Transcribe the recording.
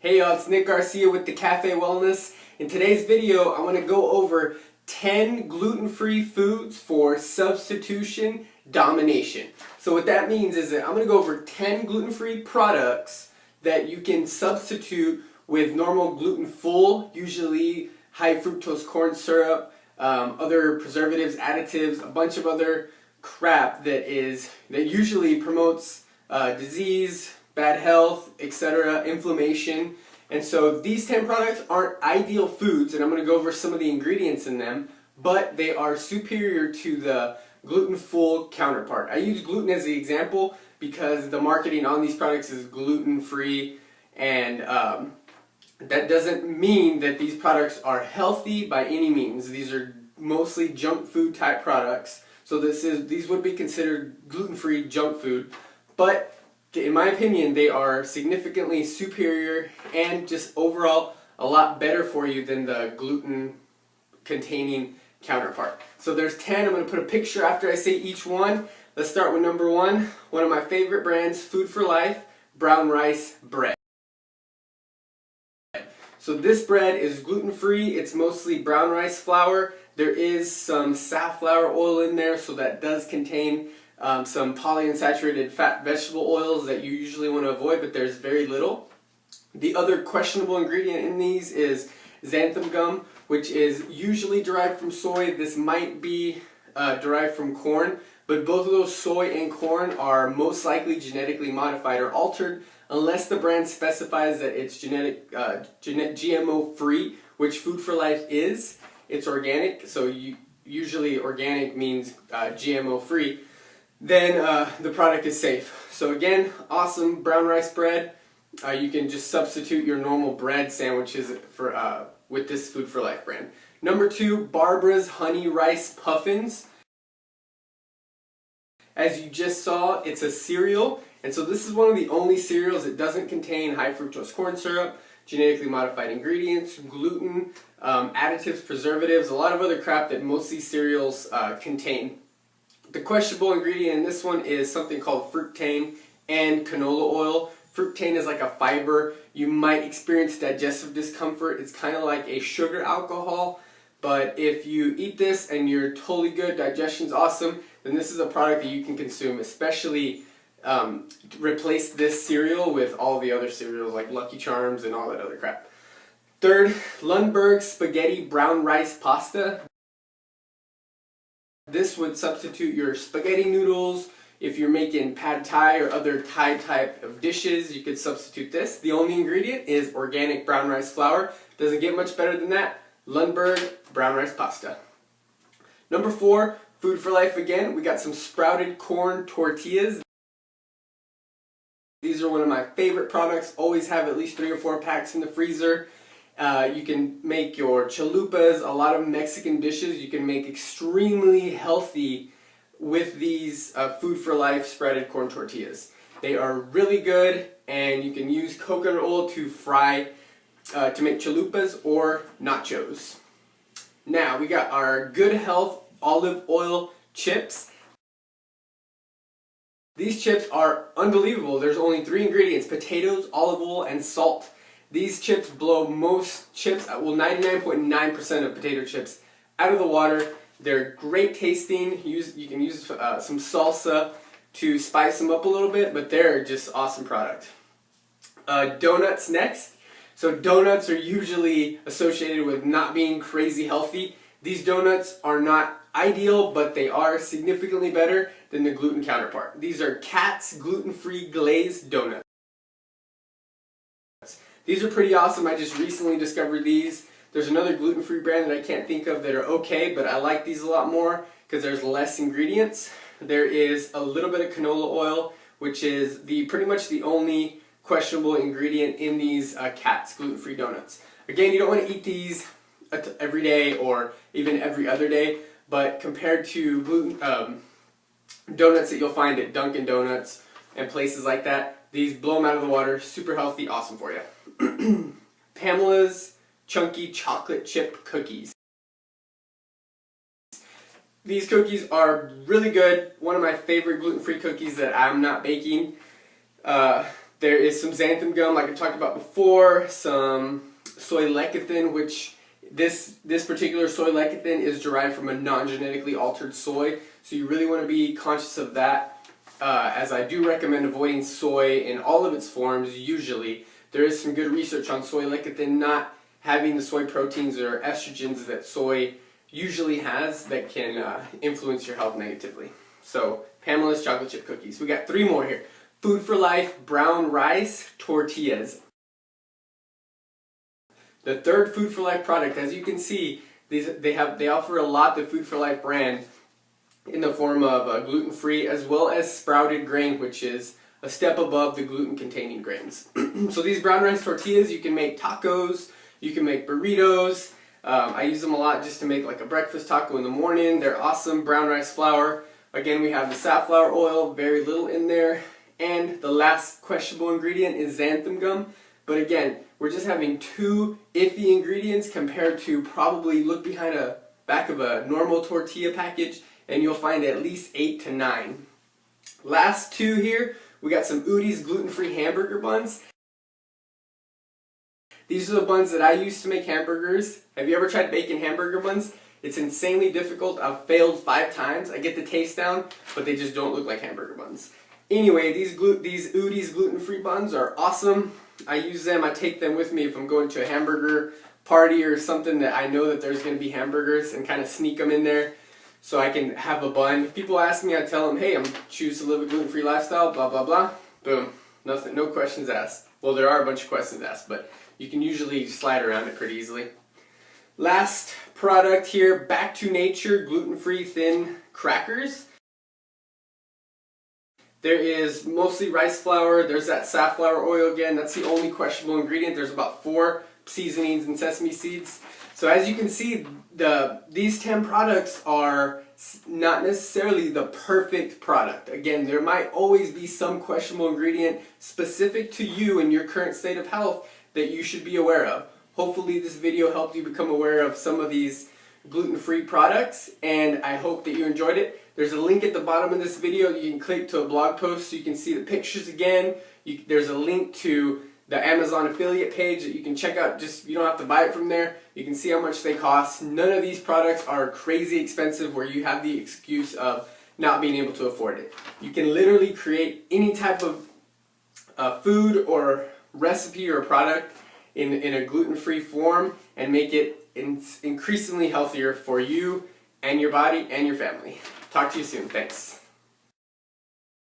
Hey y'all, it's Nick Garcia with the Cafe Wellness. In today's video, I want to go over 10 gluten-free foods for substitution domination. So what that means is that I'm going to go over 10 gluten-free products that you can substitute with normal gluten-full, usually high fructose corn syrup, other preservatives, additives, a bunch of other crap that usually promotes disease, bad health, etc., inflammation. And so these 10 products aren't ideal foods, and I'm going to go over some of the ingredients in them, but they are superior to the gluten-full counterpart. I use gluten as the example because the marketing on these products is gluten-free, and that doesn't mean that these products are healthy by any means. These are mostly junk food type products, so these would be considered gluten-free junk food, but in my opinion, they are significantly superior and just overall a lot better for you than the gluten-containing counterpart. So there's 10. I'm going to put a picture after I say each one. Let's start with number one of my favorite brands, Food for Life, brown rice bread. So this bread is gluten-free. It's mostly brown rice flour. There is some safflower oil in there, so that does contain some polyunsaturated fat vegetable oils that you usually want to avoid, but there's very little. The other questionable ingredient in these is xanthan gum, which is usually derived from soy. This might be derived from corn, but both of those, soy and corn, are most likely genetically modified or altered unless the brand specifies that it's GMO free, which Food for Life is. It's organic, so usually organic means GMO free. Then the product is safe. So again, awesome brown rice bread. You can just substitute your normal bread sandwiches with this Food for Life brand. Number two, Barbara's Honey Rice Puffins. As you just saw, it's a cereal, and so this is one of the only cereals that doesn't contain high fructose corn syrup, genetically modified ingredients, gluten, additives, preservatives, a lot of other crap that most of these cereals contain. The questionable ingredient in this one is something called fructane and canola oil. Fructane is like a fiber. You might experience digestive discomfort. It's kind of like a sugar alcohol, but if you eat this and you're totally good, digestion's awesome, then this is a product that you can consume, especially replace this cereal with all the other cereals like Lucky Charms and all that other crap. Third, Lundberg Spaghetti Brown Rice Pasta. This would substitute your spaghetti noodles. If you're making pad thai or other Thai type of dishes, you could substitute this. The only ingredient is organic brown rice flour. Doesn't get much better than that. Lundberg brown rice pasta. Number four, Food for Life again. We got some sprouted corn tortillas. These are one of my favorite products. Always have at least 3 or 4 packs in the freezer. You can make your chalupas, a lot of Mexican dishes you can make extremely healthy with these Food for Life sprouted corn tortillas. They are really good, and you can use coconut oil to fry, to make chalupas or nachos. Now we got our Good Health olive oil chips. These chips are unbelievable. There's only 3 ingredients: potatoes, olive oil, and salt. These chips blow most chips, well 99.9% of potato chips, out of the water. They're great tasting. You can use some salsa to spice them up a little bit, but they're just awesome product. Donuts next. So donuts are usually associated with not being crazy healthy. These donuts are not ideal, but they are significantly better than the gluten counterpart. These are Katz gluten-free glazed donuts. These are pretty awesome. I just recently discovered these. There's another gluten-free brand that I can't think of that are okay, but I like these a lot more because there's less ingredients. There is a little bit of canola oil, which is pretty much the only questionable ingredient in these Katz gluten-free donuts. Again, you don't want to eat these every day or even every other day, but compared to gluten donuts that you'll find at Dunkin' Donuts and places like that, these blow them out of the water, super healthy, awesome for you. Pamela's Chunky Chocolate Chip Cookies. These cookies are really good. One of my favorite gluten-free cookies that I'm not baking. There is some xanthan gum, like I talked about before, some soy lecithin, which this particular soy lecithin is derived from a non-genetically altered soy, so you really want to be conscious of that, as I do recommend avoiding soy in all of its forms usually. There is some good research on soy lecithin not having the soy proteins or estrogens that soy usually has that can influence your health negatively. So, Pamela's chocolate chip cookies. We got 3 more here. Food for Life brown rice tortillas. The third Food for Life product, as you can see, they offer a lot, the Food for Life brand, in the form of gluten-free as well as sprouted grain, which is a step above the gluten-containing grains. So these brown rice tortillas, you can make tacos, you can make burritos. I use them a lot just to make like a breakfast taco in the morning. They're awesome. Brown rice flour. Again, we have the safflower oil, very little in there. And the last questionable ingredient is xanthan gum. But again, we're just having 2 iffy ingredients compared to probably look behind a back of a normal tortilla package and you'll find at least 8 to 9. Last 2 here, we got some Udi's gluten-free hamburger buns. These are the buns that I use to make hamburgers. Have you ever tried baking hamburger buns? It's insanely difficult. I've failed 5 times. I get the taste down, but they just don't look like hamburger buns. Anyway, these Udi's gluten-free buns are awesome. I use them, I take them with me if I'm going to a hamburger party or something that I know that there's going to be hamburgers, and kind of sneak them in there so I can have a bun. If people ask me, I tell them, hey, I'm choose to live a gluten-free lifestyle, blah, blah, blah. Boom. Nothing, no questions asked. Well, there are a bunch of questions asked, but you can usually slide around it pretty easily. Last product here, Back to Nature gluten-free thin crackers. There is mostly rice flour, there's that safflower oil again, that's the only questionable ingredient. There's about 4 seasonings and sesame seeds. So as you can see, these 10 products are not necessarily the perfect product. Again, there might always be some questionable ingredient specific to you and your current state of health that you should be aware of. Hopefully this video helped you become aware of some of these gluten-free products, and I hope that you enjoyed it. There's a link at the bottom of this video. You can click to a blog post so you can see the pictures again. There's a link to the Amazon affiliate page that you can check out. Just, you don't have to buy it from there. You can see how much they cost. None of these products are crazy expensive where you have the excuse of not being able to afford it. You can literally create any type of food or recipe or product in a gluten-free form and make it increasingly healthier for you and your body and your family. Talk to you soon. Thanks.